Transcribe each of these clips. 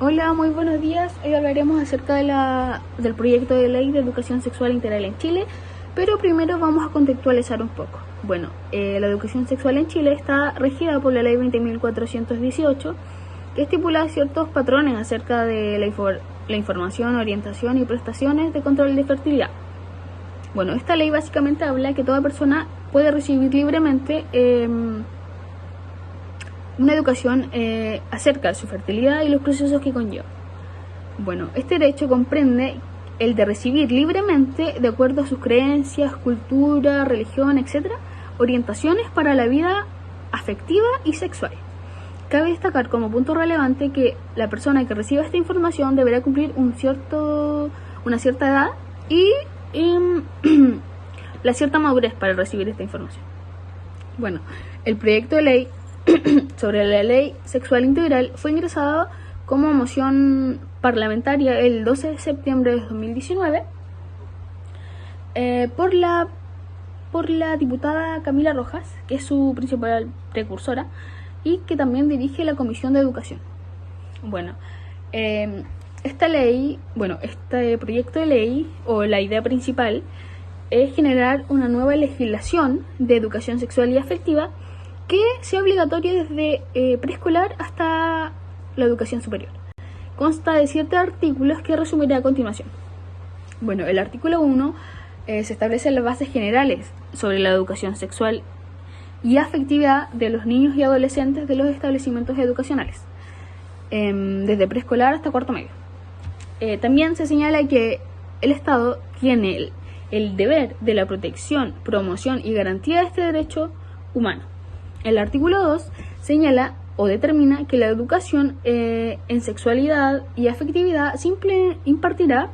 Hola, muy buenos días. Hoy hablaremos acerca del proyecto de ley de educación sexual integral en Chile, pero primero vamos a contextualizar un poco. Bueno, la educación sexual en Chile está regida por la ley 20.418, que estipula ciertos patrones acerca de la información, orientación y prestaciones de control de fertilidad. Bueno, esta ley básicamente habla que toda persona puede recibir libremente una educación acerca de su fertilidad y los procesos que conlleva. Bueno, este derecho comprende el de recibir libremente, de acuerdo a sus creencias, cultura, religión, etc., orientaciones para la vida afectiva y sexual. Cabe destacar como punto relevante que la persona que reciba esta información deberá cumplir una cierta edad y la cierta madurez para recibir esta información. Bueno, el proyecto de ley sobre la ley sexual integral fue ingresado como moción parlamentaria el 12 de septiembre de 2019 por la diputada Camila Rojas, que es su principal precursora y que también dirige la Comisión de Educación. Bueno, este proyecto de ley, o la idea principal, es generar una nueva legislación de educación sexual y afectiva que sea obligatoria desde preescolar hasta la educación superior. Consta de 7 artículos que resumiré a continuación. Bueno, el artículo 1 se establecen las bases generales sobre la educación sexual y afectividad de los niños y adolescentes de los establecimientos educacionales, desde preescolar hasta cuarto medio. También se señala que el Estado tiene el deber de la protección, promoción y garantía de este derecho humano. El artículo 2 señala o determina que la educación en sexualidad y afectividad simple impartirá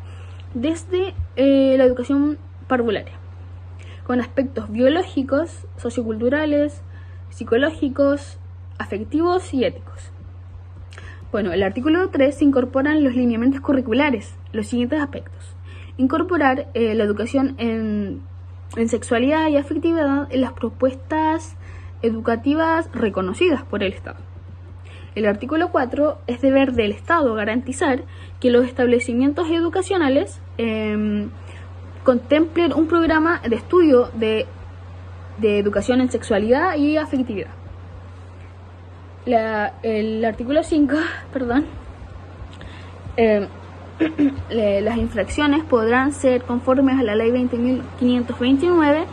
desde la educación parvularia, con aspectos biológicos, socioculturales, psicológicos, afectivos y éticos. Bueno, el artículo 3 se incorporan los lineamientos curriculares, los siguientes aspectos. Incorporar la educación en sexualidad y afectividad en las propuestas educativas reconocidas por el Estado. El artículo 4 es deber del Estado garantizar que los establecimientos educacionales contemplen un programa de estudio de educación en sexualidad y afectividad. El artículo 5, las infracciones podrán ser conformes a la ley 20.529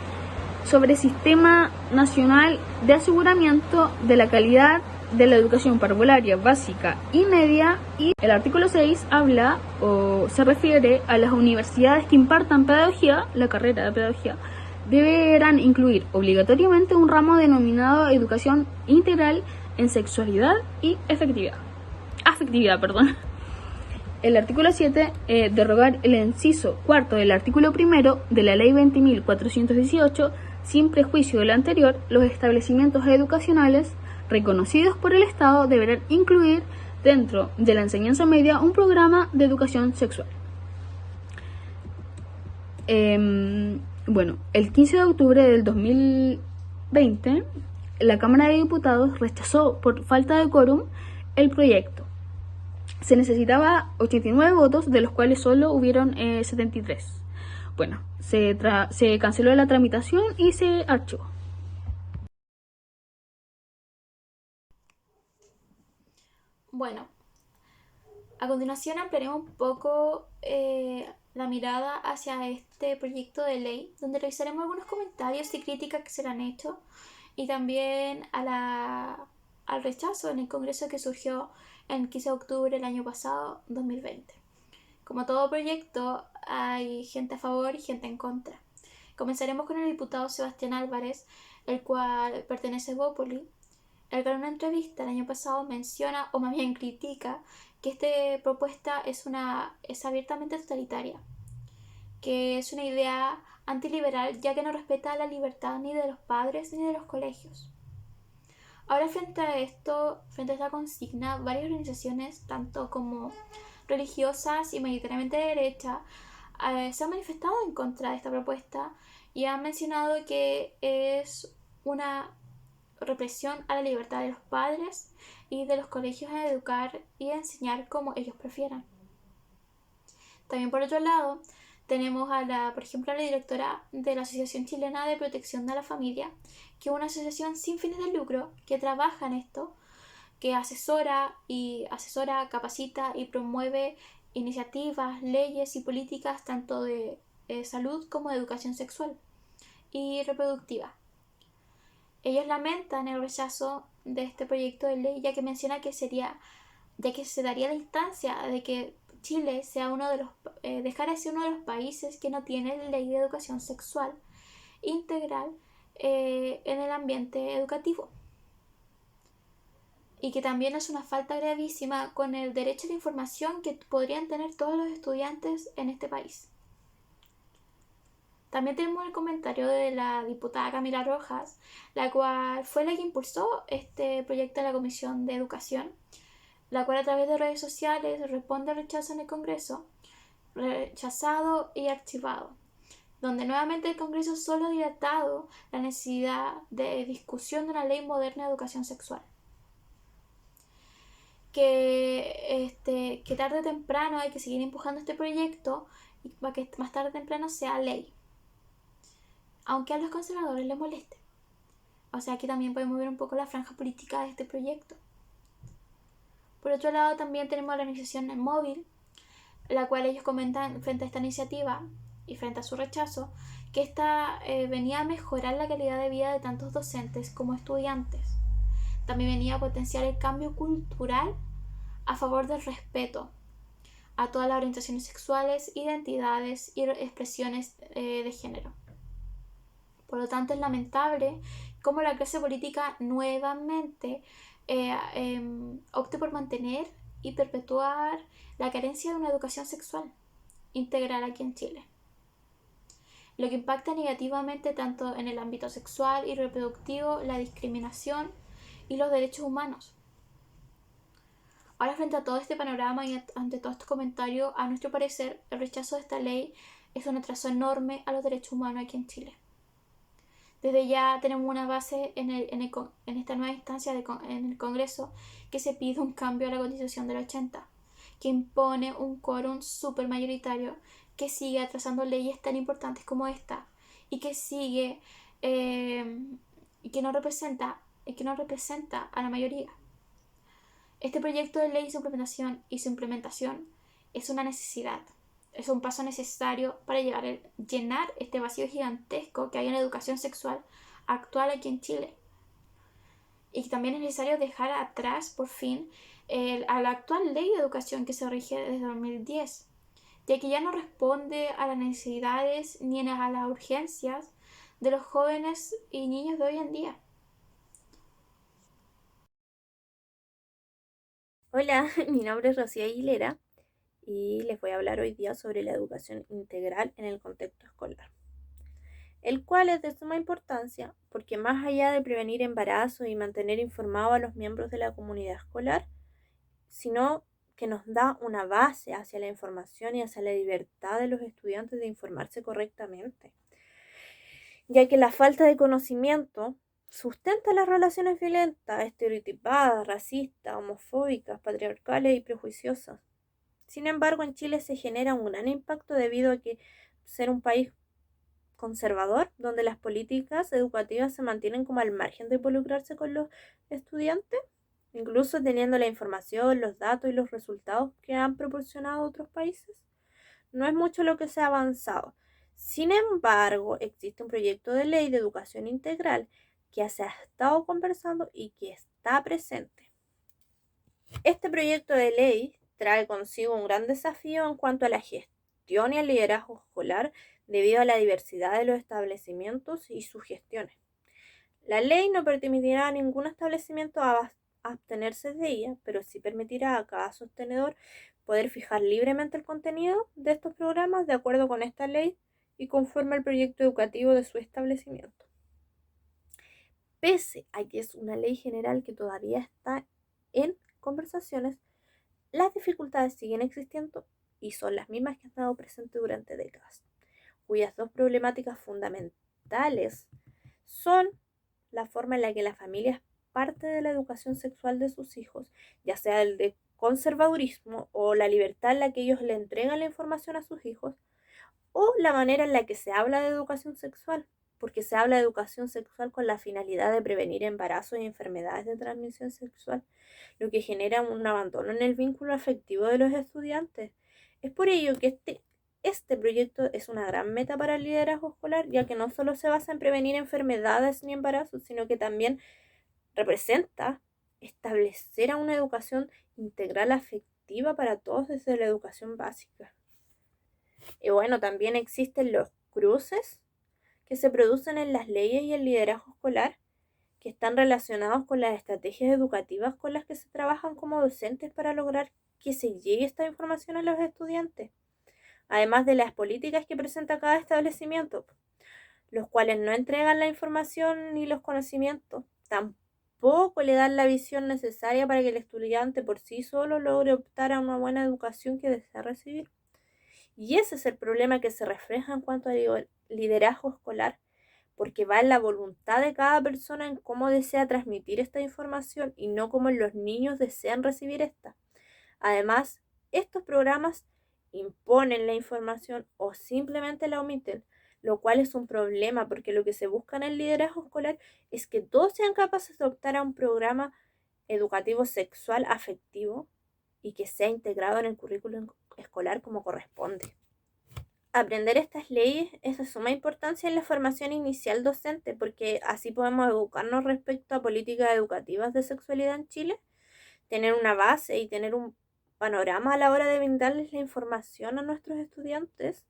sobre Sistema Nacional de Aseguramiento de la Calidad de la Educación Parvularia Básica y Media, y el artículo 6 habla o se refiere a las universidades que impartan pedagogía. La carrera de pedagogía deberán incluir obligatoriamente un ramo denominado Educación Integral en Sexualidad y afectividad. El artículo 7, derogar el inciso cuarto del artículo primero de la ley 20.418, sin prejuicio de lo anterior, los establecimientos educacionales reconocidos por el Estado deberán incluir dentro de la enseñanza media un programa de educación sexual. Bueno, el 15 de octubre del 2020, la Cámara de Diputados rechazó por falta de quórum el proyecto. Se necesitaba 89 votos, de los cuales solo hubieron 73. Bueno, se canceló la tramitación y se archivó. Bueno, a continuación ampliaremos un poco la mirada hacia este proyecto de ley, donde revisaremos algunos comentarios y críticas que se le han hecho y también al rechazo en el Congreso que surgió el 15 de octubre del año pasado, 2020. Como todo proyecto, hay gente a favor y gente en contra. Comenzaremos con el diputado Sebastián Álvarez, el cual pertenece a Bópoli, el que en una entrevista el año pasado menciona, o más bien critica, que esta propuesta es abiertamente totalitaria, que es una idea antiliberal ya que no respeta la libertad ni de los padres ni de los colegios. Ahora frente a esta consigna, varias organizaciones, tanto como religiosas y mayoritariamente de derecha, se han manifestado en contra de esta propuesta y han mencionado que es una represión a la libertad de los padres y de los colegios a educar y a enseñar como ellos prefieran. También por otro lado, tenemos por ejemplo, a la directora de la Asociación Chilena de Protección de la Familia, que es una asociación sin fines de lucro que trabaja en esto, que asesora, capacita y promueve iniciativas, leyes y políticas tanto de salud como de educación sexual y reproductiva. Ellos lamentan el rechazo de este proyecto de ley, ya que menciona que se daría la instancia de que Chile sea dejara de ser uno de los países que no tiene ley de educación sexual integral en el ambiente educativo. Y que también es una falta gravísima con el derecho a la información que podrían tener todos los estudiantes en este país. También tenemos el comentario de la diputada Camila Rojas, la cual fue la que impulsó este proyecto de la Comisión de Educación, la cual a través de redes sociales responde al rechazo en el Congreso, rechazado y archivado, donde nuevamente el Congreso solo ha dilatado la necesidad de discusión de una ley moderna de educación sexual. Que tarde o temprano hay que seguir empujando este proyecto y para que más tarde o temprano sea ley, aunque a los conservadores les moleste. O sea, aquí también podemos ver un poco la franja política de este proyecto. Por otro lado, también tenemos la organización Móvil, la cual ellos comentan frente a esta iniciativa y frente a su rechazo, que esta venía a mejorar la calidad de vida de tantos docentes como estudiantes. También venía a potenciar el cambio cultural a favor del respeto a todas las orientaciones sexuales, identidades y expresiones de género. Por lo tanto, es lamentable cómo la clase política nuevamente opte por mantener y perpetuar la carencia de una educación sexual integral aquí en Chile, lo que impacta negativamente tanto en el ámbito sexual y reproductivo, la discriminación y los derechos humanos. Ahora, frente a todo este panorama y ante todos estos comentarios, a nuestro parecer, el rechazo de esta ley es un atraso enorme a los derechos humanos aquí en Chile. Desde ya tenemos una base en esta nueva instancia en el Congreso que se pide un cambio a la Constitución del 80, que impone un quórum supermayoritario que sigue atrasando leyes tan importantes como esta y que sigue y que no representa a la mayoría. Este proyecto de ley y su implementación es una necesidad. Es un paso necesario para llenar este vacío gigantesco que hay en la educación sexual actual aquí en Chile. Y también es necesario dejar atrás, por fin, a la actual ley de educación que se rige desde 2010, ya que ya no responde a las necesidades ni a las urgencias de los jóvenes y niños de hoy en día. Hola, mi nombre es Rocío Aguilera y les voy a hablar hoy día sobre la educación integral en el contexto escolar, el cual es de suma importancia porque más allá de prevenir embarazos y mantener informados a los miembros de la comunidad escolar, sino que nos da una base hacia la información y hacia la libertad de los estudiantes de informarse correctamente, ya que la falta de conocimiento sustenta las relaciones violentas, estereotipadas, racistas, homofóbicas, patriarcales y prejuiciosas. Sin embargo, en Chile se genera un gran impacto debido a que ser un país conservador, donde las políticas educativas se mantienen como al margen de involucrarse con los estudiantes, incluso teniendo la información, los datos y los resultados que han proporcionado otros países. No es mucho lo que se ha avanzado. Sin embargo, existe un proyecto de ley de educación integral que se ha estado conversando y que está presente. Este proyecto de ley trae consigo un gran desafío en cuanto a la gestión y el liderazgo escolar debido a la diversidad de los establecimientos y sus gestiones. La ley no permitirá a ningún establecimiento abstenerse de ella, pero sí permitirá a cada sostenedor poder fijar libremente el contenido de estos programas de acuerdo con esta ley y conforme al proyecto educativo de su establecimiento. Pese a que es una ley general que todavía está en conversaciones, las dificultades siguen existiendo y son las mismas que han estado presentes durante décadas, cuyas dos problemáticas fundamentales son la forma en la que la familia es parte de la educación sexual de sus hijos, ya sea el de conservadurismo o la libertad en la que ellos le entregan la información a sus hijos, o la manera en la que se habla de educación sexual, porque se habla de educación sexual con la finalidad de prevenir embarazos y enfermedades de transmisión sexual, lo que genera un abandono en el vínculo afectivo de los estudiantes. Es por ello que este proyecto es una gran meta para el liderazgo escolar, ya que no solo se basa en prevenir enfermedades ni embarazos, sino que también representa establecer una educación integral afectiva para todos desde la educación básica. Y bueno, también existen los cruces que se producen en las leyes y el liderazgo escolar, que están relacionados con las estrategias educativas con las que se trabajan como docentes para lograr que se llegue esta información a los estudiantes, además de las políticas que presenta cada establecimiento, los cuales no entregan la información ni los conocimientos, tampoco le dan la visión necesaria para que el estudiante por sí solo logre optar a una buena educación que desea recibir. Y ese es el problema que se refleja en cuanto al liderazgo escolar, porque va en la voluntad de cada persona en cómo desea transmitir esta información y no cómo los niños desean recibir esta. Además, estos programas imponen la información o simplemente la omiten, lo cual es un problema porque lo que se busca en el liderazgo escolar es que todos sean capaces de optar a un programa educativo sexual afectivo y que sea integrado en el currículum escolar como corresponde. Aprender estas leyes es de suma importancia en la formación inicial docente, porque así podemos educarnos respecto a políticas educativas de sexualidad en Chile, tener una base y tener un panorama a la hora de brindarles la información a nuestros estudiantes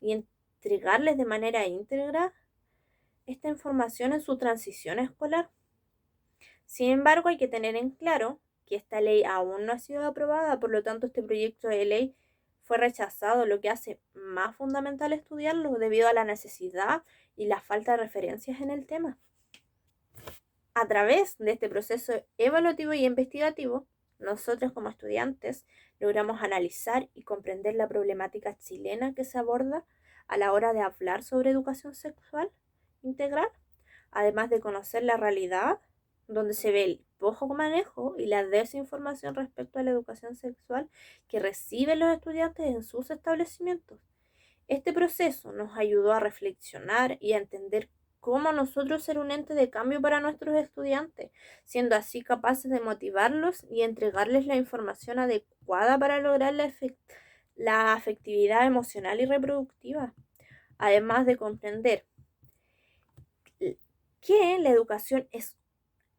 y entregarles de manera íntegra esta información en su transición escolar. Sin embargo, hay que tener en claro que esta ley aún no ha sido aprobada, por lo tanto este proyecto de ley fue rechazado, lo que hace más fundamental estudiarlo debido a la necesidad y la falta de referencias en el tema. A través de este proceso evaluativo y investigativo, nosotros como estudiantes logramos analizar y comprender la problemática chilena que se aborda a la hora de hablar sobre educación sexual integral, además de conocer la realidad donde se ve el poco manejo y la desinformación respecto a la educación sexual que reciben los estudiantes en sus establecimientos. Este proceso nos ayudó a reflexionar y a entender cómo nosotros ser un ente de cambio para nuestros estudiantes, siendo así capaces de motivarlos y entregarles la información adecuada para lograr la afectividad emocional y reproductiva, además de comprender que la educación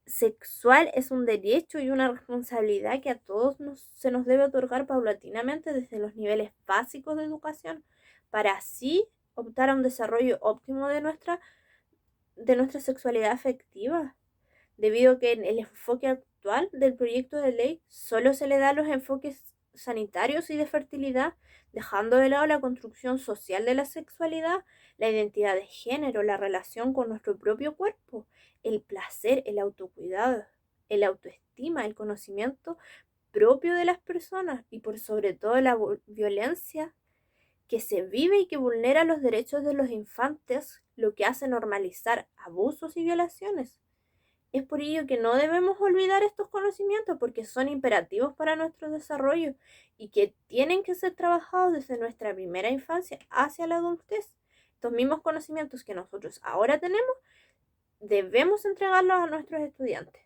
sexual es un derecho y una responsabilidad que a todos se nos debe otorgar paulatinamente desde los niveles básicos de educación, para así optar a un desarrollo óptimo de nuestra sexualidad afectiva, debido a que en el enfoque actual del proyecto de ley solo se le da los enfoques sanitarios y de fertilidad, dejando de lado la construcción social de la sexualidad, la identidad de género, la relación con nuestro propio cuerpo, el placer, el autocuidado, el autoestima, el conocimiento propio de las personas y por sobre todo la violencia que se vive y que vulnera los derechos de los infantes, lo que hace normalizar abusos y violaciones. Es por ello que no debemos olvidar estos conocimientos porque son imperativos para nuestro desarrollo y que tienen que ser trabajados desde nuestra primera infancia hacia la adultez. Estos mismos conocimientos que nosotros ahora tenemos, debemos entregarlos a nuestros estudiantes.